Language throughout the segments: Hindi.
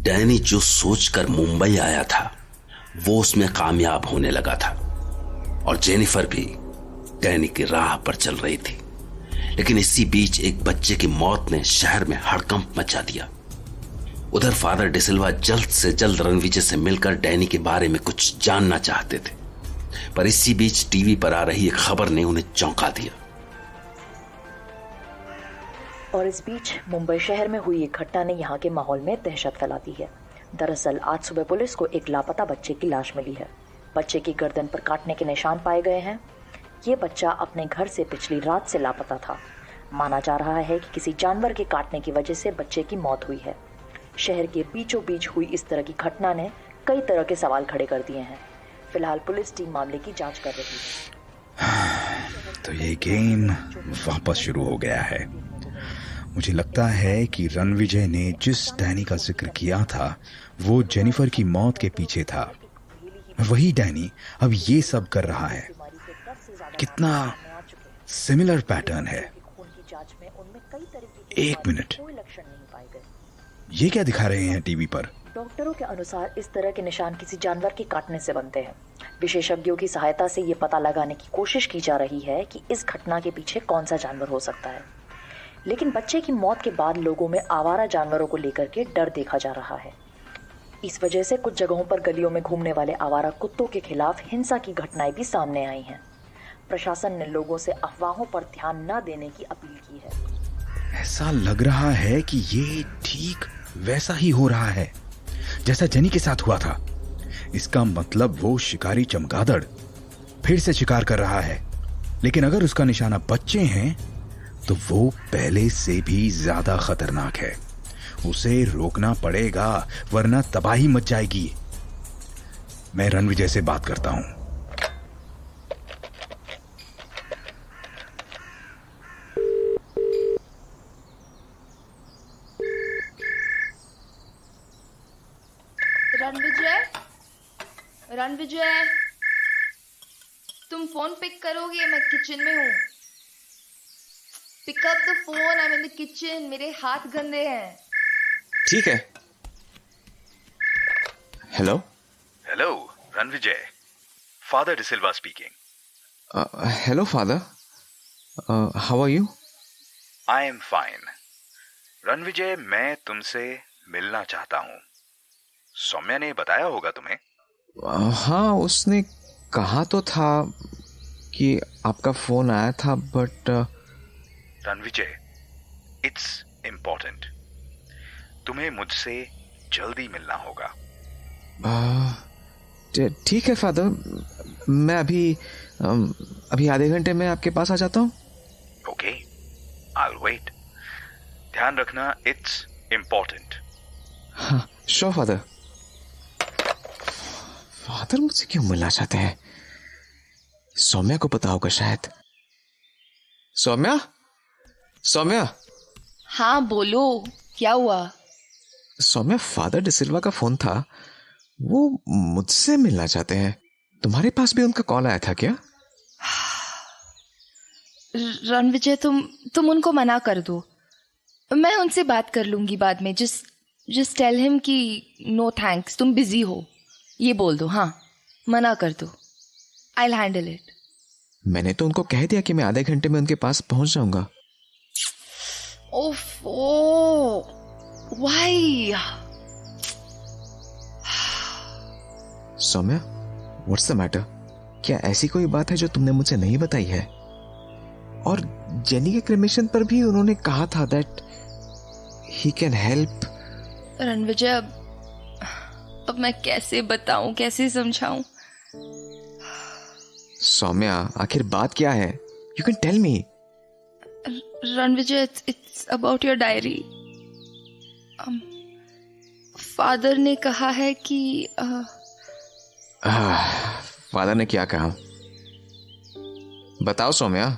डैनी जो सोचकर मुंबई आया था वो उसमें कामयाब होने लगा था और जेनिफर भी डैनी की राह पर चल रही थी। लेकिन इसी बीच एक बच्चे की मौत ने शहर में हड़कंप मचा दिया। उधर फादर डिसिल्वा जल्द से जल्द रणविजय से मिलकर डैनी के बारे में कुछ जानना चाहते थे, पर इसी बीच टीवी पर आ रही एक खबर ने उन्हें चौंका दिया। और इस बीच मुंबई शहर में हुई एक घटना ने यहाँ के माहौल में दहशत फैला दी है। दरअसल आज सुबह पुलिस को एक लापता बच्चे की लाश मिली है। बच्चे की गर्दन पर काटने के निशान पाए गए हैं। ये बच्चा अपने घर से पिछली रात से लापता था। माना जा रहा है कि किसी जानवर के काटने की वजह से बच्चे की मौत हुई है। शहर के बीचों बीच हुई इस तरह की घटना ने कई तरह के सवाल खड़े कर दिए हैं। फिलहाल पुलिस टीम मामले की जांच कर रही है। तो ये गेम वापस शुरू हो गया है। मुझे लगता है कि रणविजय ने जिस डैनी का जिक्र किया था वो जेनिफर की मौत के पीछे था। वही डैनी अब ये सब कर रहा है। कितना सिमिलर पैटर्न है। एक मिनट, ये क्या दिखा रहे हैं टीवी पर? डॉक्टरों के अनुसार इस तरह के निशान किसी जानवर के काटने से बनते हैं। विशेषज्ञों की सहायता से ये पता लगाने की कोशिश की जा रही है कि इस घटना के पीछे कौन सा जानवर हो सकता है। लेकिन बच्चे की मौत के बाद लोगों में आवारा जानवरों को लेकर के डर देखा जा रहा है। इस वजह से कुछ जगहों पर गलियों में घूमने वाले आवारा कुत्तों के खिलाफ हिंसा की घटनाएं भी सामने आई हैं। प्रशासन ने लोगों से अफवाहों पर ध्यान न देने की अपील की है। ऐसा लग रहा है कि ये ठीक वैसा ही हो रहा है जैसा जेनी के साथ हुआ था। इसका मतलब वो शिकारी चमगादड़ फिर से शिकार कर रहा है। लेकिन अगर उसका निशाना बच्चे हैं तो वो पहले से भी ज्यादा खतरनाक है। उसे रोकना पड़ेगा वरना तबाही मच जाएगी। मैं रणविजय से बात करता हूं। रणविजय, तुम फोन पिक करोगे? मैं किचन में हूँ। Pick up the phone, I am in the kitchen. मेरे हाथ गंदे हैं। ठीक है। Hello hello Ranvijay, Father D'Silva speaking. Hello Father, how are you? I am fine. Ranvijay, मैं तुमसे मिलना चाहता हूँ। सौम्या ने बताया होगा तुम्हें? हाँ, उसने कहा तो था कि आपका फोन आया था, बट रणविजय, इट्स इम्पोर्टेंट। तुम्हें मुझसे जल्दी मिलना होगा। ठीक है फादर, मैं अभी आधे घंटे में आपके पास आ जाता हूँ। Okay, I will wait. ध्यान रखना, इट्स इम्पोर्टेंट। हाँ, श्योर फादर। फादर मुझसे क्यों मिलना चाहते हैं? सौम्या को पता होगा शायद। सौम्या, सौम्या। हाँ बोलो, क्या हुआ? सौम्या, फादर डिसिल्वा का फोन था, वो मुझसे मिलना चाहते हैं। तुम्हारे पास भी उनका कॉल आया था क्या? रणविजय, तुम उनको मना कर दो। मैं उनसे बात कर लूंगी बाद में। जस्ट टेल हिम कि नो थैंक्स, तुम बिजी हो, ये बोल दो। हाँ, मना कर दो। I will handle it. मैंने तो उनको कह दिया कि मैं आधे घंटे में उनके पास पहुंच जाऊंगा। Oh, why? Saumya, what's the matter? क्या ऐसी कोई बात है जो तुमने मुझे नहीं बताई है? और जेनी के क्रेमेशन पर भी उन्होंने कहा था that he can help. Ranvijay, अब मैं कैसे बताऊं, कैसे समझाऊं? सौम्या, आखिर बात क्या है? You can tell me. Ranvijay, it's about your diary. Father ने कहा है कि फादर ने क्या कहा? बताओ सौम्या।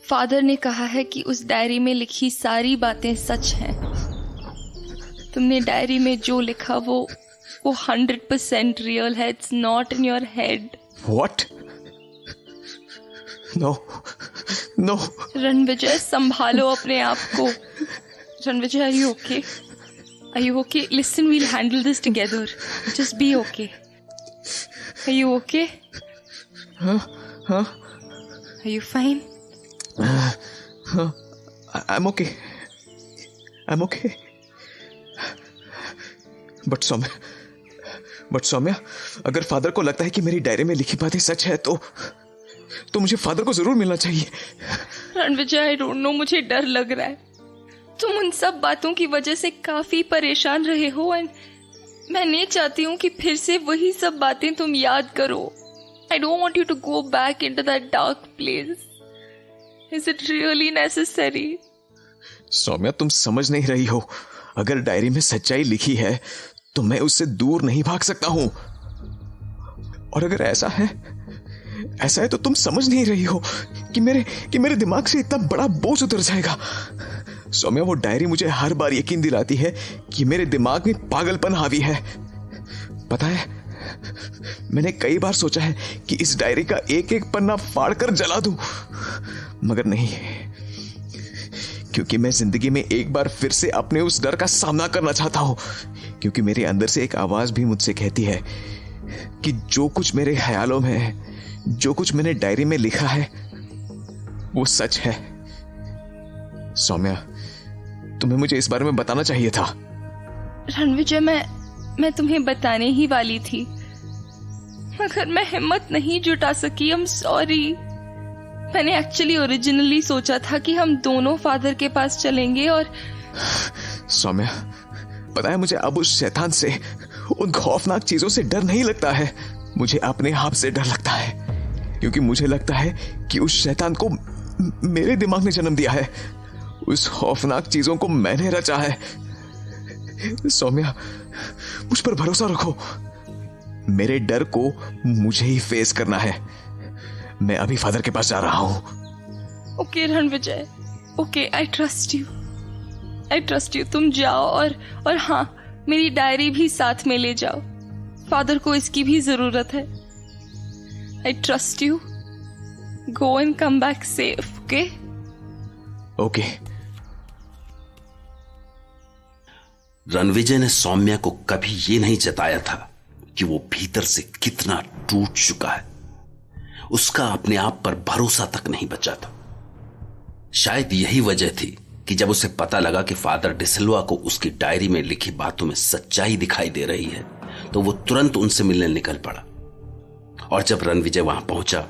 फादर ने कहा है कि उस डायरी में लिखी सारी बातें सच हैं। तुमने डायरी में जो लिखा वो 100% रियल है। It's not in your head. What? No no. Ranvijay, संभालो अपने आप को। Ranvijay, are you okay? Are you okay? Listen, we'll handle this together. Just be okay. Are you okay? Huh? Are you fine? I'm okay. I'm okay. But Saumya, अगर फादर को लगता है कि मेरी डायरी में लिखी बातें सच है तो मुझे फादर को जरूर मिलना चाहिए। रणविजय, आई डोंट नो, मुझे डर लग रहा है। तुम उन सब बातों की वजह से काफी परेशान रहे हो एंड मैं नहीं चाहती हूँ कि फिर से वही सब बातें तुम याद करो। I don't want you to go back into that dark place. Is it really necessary? Saumya, तुम समझ नहीं रही हो। अगर डायरी में सच्चाई लिखी है तो मैं उससे दूर नहीं भाग सकता हूं। और अगर ऐसा है तो तुम समझ नहीं रही हो कि मेरे दिमाग से इतना बड़ा बोझ उतर जाएगा। सौम्या, वो डायरी मुझे हर बार यकीन दिलाती है कि मेरे दिमाग में पागलपन हावी है। पता है, मैंने कई बार सोचा है कि इस डायरी का एक एक पन्ना फाड़ कर जला दूं, मगर नहीं, क्योंकि मैं जिंदगी में एक बार फिर से अपने उस डर का सामना करना चाहता हूं। क्योंकि मेरे अंदर से एक आवाज भी मुझसे कहती है कि जो कुछ मेरे ख्यालों में है, जो कुछ मैंने डायरी में लिखा है, वो सच है। सौम्या, तुम्हें मुझे इस बारे में बताना चाहिए था। रणविजय, मैं तुम्हें बताने ही वाली थी, मगर मैं हिम्मत नहीं जुटा सकी। I am sorry. मैंने एक्चुअली ओरिजिनली सोचा था कि हम दोनों फादर के पास चलेंगे और सौम्या, पता है, मुझे अब उस शैतान से, उन खौफनाक चीजों से डर नहीं लगता है। मुझे अपने आप से डर लगता है, क्योंकि मुझे लगता है कि उस शैतान को मेरे दिमाग ने जन्म दिया है। उस खौफनाक चीजों को मैंने रचा है। सौम्या, मुझ पर भरोसा रखो। मेरे डर को मुझे ही फेस करना है। मैं अभी फादर के पास जा रहा हूं। Okay Ranvijay, okay, I trust you. तुम जाओ और हाँ, मेरी डायरी भी साथ में ले जाओ। फादर को इसकी भी जरूरत है। I trust you. Go and come back safe, okay? Okay. Ranvijay ने सौम्या को कभी ये नहीं जताया था कि वो भीतर से कितना टूट चुका है। उसका अपने आप पर भरोसा तक नहीं बचा था। शायद यही वजह थी कि जब उसे पता लगा कि फादर डिसिल्वा को उसकी डायरी में लिखी बातों में सच्चाई दिखाई दे रही है, तो वो तुरंत उनसे मिलने निकल पड़ा। और जब रणविजय वहां पहुंचा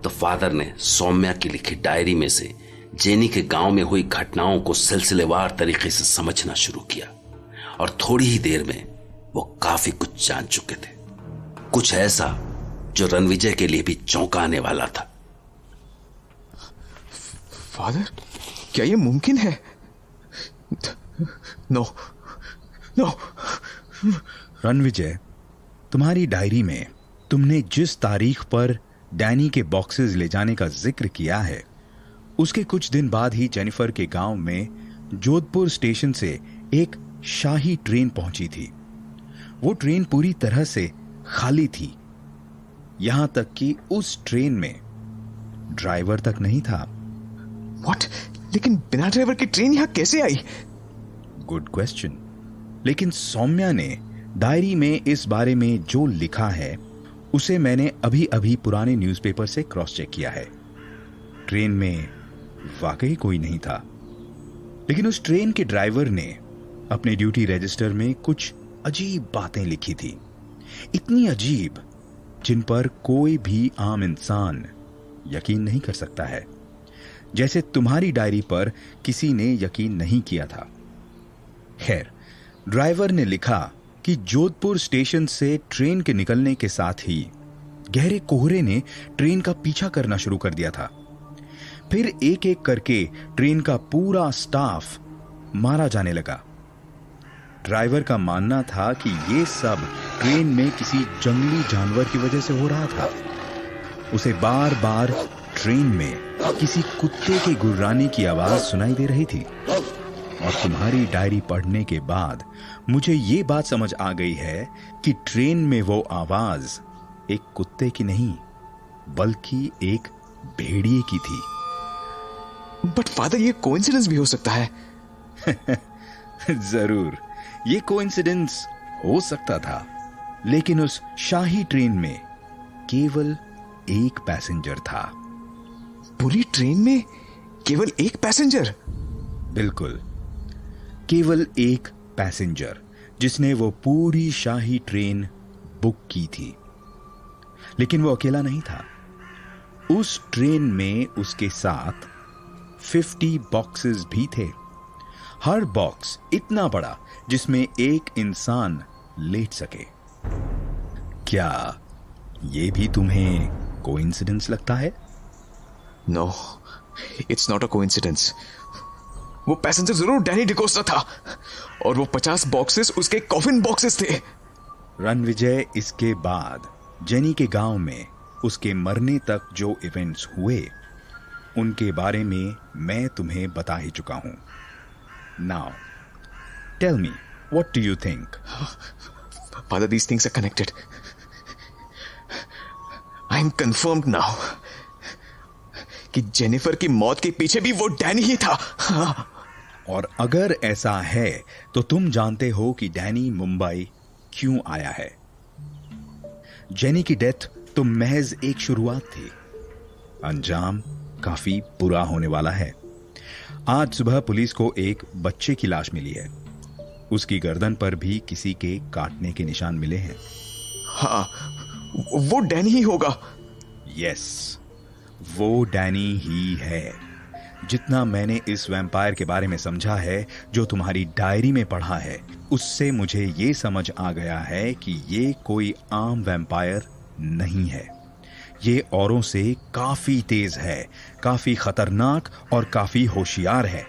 तो फादर ने सौम्या की लिखी डायरी में से जेनी के गांव में हुई घटनाओं को सिलसिलेवार तरीके से समझना शुरू किया। और थोड़ी ही देर में वो काफी कुछ जान चुके थे, कुछ ऐसा जो रणविजय के लिए भी चौंकाने वाला था। फादर, क्या ये मुमकिन है? नो। रणविजय, तुम्हारी डायरी में तुमने जिस तारीख पर डैनी के बॉक्सेस ले जाने का जिक्र किया है, उसके कुछ दिन बाद ही जेनिफर के गांव में जोधपुर स्टेशन से एक शाही ट्रेन पहुंची थी। वो ट्रेन पूरी तरह से खाली थी, यहां तक कि उस ट्रेन में ड्राइवर तक नहीं था। व्हाट? लेकिन बिना ड्राइवर की ट्रेन यहां कैसे आई? Good question. लेकिन सौम्या ने डायरी में इस बारे में जो लिखा है उसे मैंने अभी अभी पुराने न्यूज़पेपर से क्रॉस चेक किया है। ट्रेन में वाकई कोई नहीं था, लेकिन उस ट्रेन के ड्राइवर ने अपने ड्यूटी रजिस्टर में कुछ अजीब बातें लिखी थी। इतनी अजीब जिन पर कोई भी आम इंसान यकीन नहीं कर सकता है, जैसे तुम्हारी डायरी पर किसी ने यकीन नहीं किया था। खैर, ड्राइवर ने लिखा कि जोधपुर स्टेशन से ट्रेन के निकलने के साथ ही गहरे कोहरे ने ट्रेन का पीछा करना शुरू कर दिया था। फिर एक एक करके ट्रेन का पूरा स्टाफ मारा जाने लगा। ड्राइवर का मानना था कि ये सब ट्रेन में किसी जंगली जानवर की वजह से हो रहा था। उसे बार बार ट्रेन में किसी कुत्ते के गुर्राने की आवाज सुनाई दे रही थी। और तुम्हारी डायरी पढ़ने के बाद मुझे ये बात समझ आ गई है कि ट्रेन में वो आवाज एक कुत्ते की नहीं, बल्कि एक भेड़िए की थी। बट फादर, ये कोइंसिडेंस भी हो सकता है। जरूर, ये कोइंसिडेंस हो सकता था, लेकिन उस शाही ट्रेन में केवल एक पैसेंजर था। पूरी ट्रेन में केवल एक पैसेंजर? बिल्कुल, केवल एक पैसेंजर जिसने वो पूरी शाही ट्रेन बुक की थी। लेकिन वो अकेला नहीं था। उस ट्रेन में उसके साथ 50 बॉक्सेस भी थे। हर बॉक्स इतना बड़ा जिसमें एक इंसान लेट सके। क्या ये भी तुम्हें कोइंसिडेंस लगता है? No, it's not a coincidence. वो पैसेंजर जरूर डैनी डिकोस्टा था और वो 50 बॉक्सेस उसके कॉफिन बॉक्सेस थे। रणविजय, इसके बाद जेनी के गांव में उसके मरने तक जो इवेंट्स हुए उनके बारे में मैं तुम्हें बता ही चुका हूं। Now tell me, what do you think? Father, these things are connected. I am confirmed now कि जेनिफर की मौत के पीछे भी वो डैनी ही था। और अगर ऐसा है तो तुम जानते हो कि डैनी मुंबई क्यों आया है। जेनी की डेथ तो महज एक शुरुआत थी, अंजाम काफी बुरा होने वाला है। आज सुबह पुलिस को एक बच्चे की लाश मिली है। उसकी गर्दन पर भी किसी के काटने के निशान मिले हैं। हाँ, वो डैनी ही होगा। यस, वो डैनी ही है। जितना मैंने इस वैम्पायर के बारे में समझा है, जो तुम्हारी डायरी में पढ़ा है, उससे मुझे ये समझ आ गया है कि ये कोई आम वैम्पायर नहीं है। ये औरों से काफी तेज है, काफी खतरनाक और काफी होशियार है।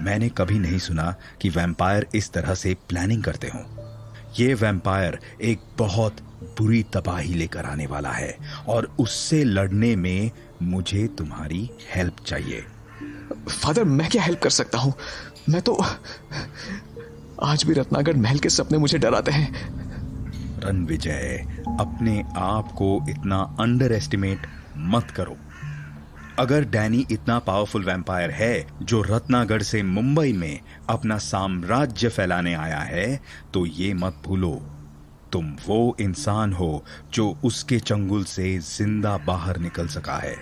मैंने कभी नहीं सुना कि वैम्पायर इस तरह से प्लानिंग करते हों। ये वैम्पायर एक बहुत बुरी तबाही लेकर आने वाला है और उससे लड़ने में मुझे तुम्हारी हेल्प चाहिए। फादर, मैं क्या हेल्प कर सकता हूं? मैं तो आज भी रत्नागढ़ महल के सपने मुझे डराते हैं। रणविजय, अपने आप को इतना अंडर एस्टिमेट मत करो। अगर डैनी इतना पावरफुल वैम्पायर है जो रत्नागढ़ से मुंबई में अपना साम्राज्य फैलाने आया है, तो ये मत भूलो, तुम वो इंसान हो जो उसके चंगुल से जिंदा बाहर निकल सका है।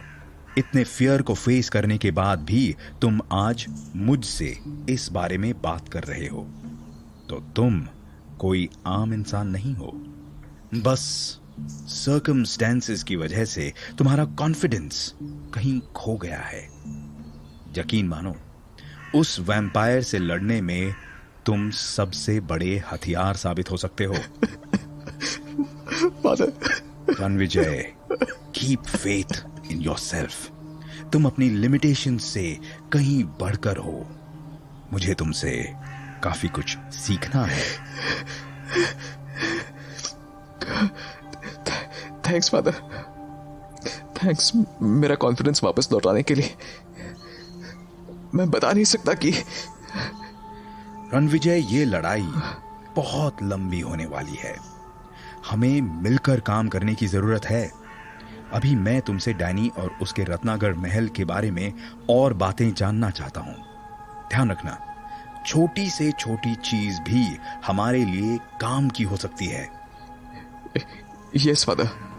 इतने फियर को फेस करने के बाद भी तुम आज मुझसे इस बारे में बात कर रहे हो, तो तुम कोई आम इंसान नहीं हो। बस सर्कमस्टेंसेस की वजह से तुम्हारा कॉन्फिडेंस कहीं खो गया है। यकीन मानो, उस वैम्पायर से लड़ने में तुम सबसे बड़े हथियार साबित हो सकते हो। Ranvijay, keep faith in yourself. तुम अपनी लिमिटेशन से कहीं बढ़कर हो। मुझे तुमसे काफी कुछ सीखना है। थैंक्स फादर, थैंक्स मेरा कॉन्फिडेंस वापस लौटाने के लिए। मैं बता नहीं सकता कि रणविजय, ये लड़ाई बहुत लंबी होने वाली है। हमें मिलकर काम करने की जरूरत है। अभी मैं तुमसे डैनी और उसके रत्नागढ़ महल के बारे में और बातें जानना चाहता हूं। ध्यान रखना, छोटी से छोटी चीज भी हमारे लिए काम की हो सकती है। Yes father.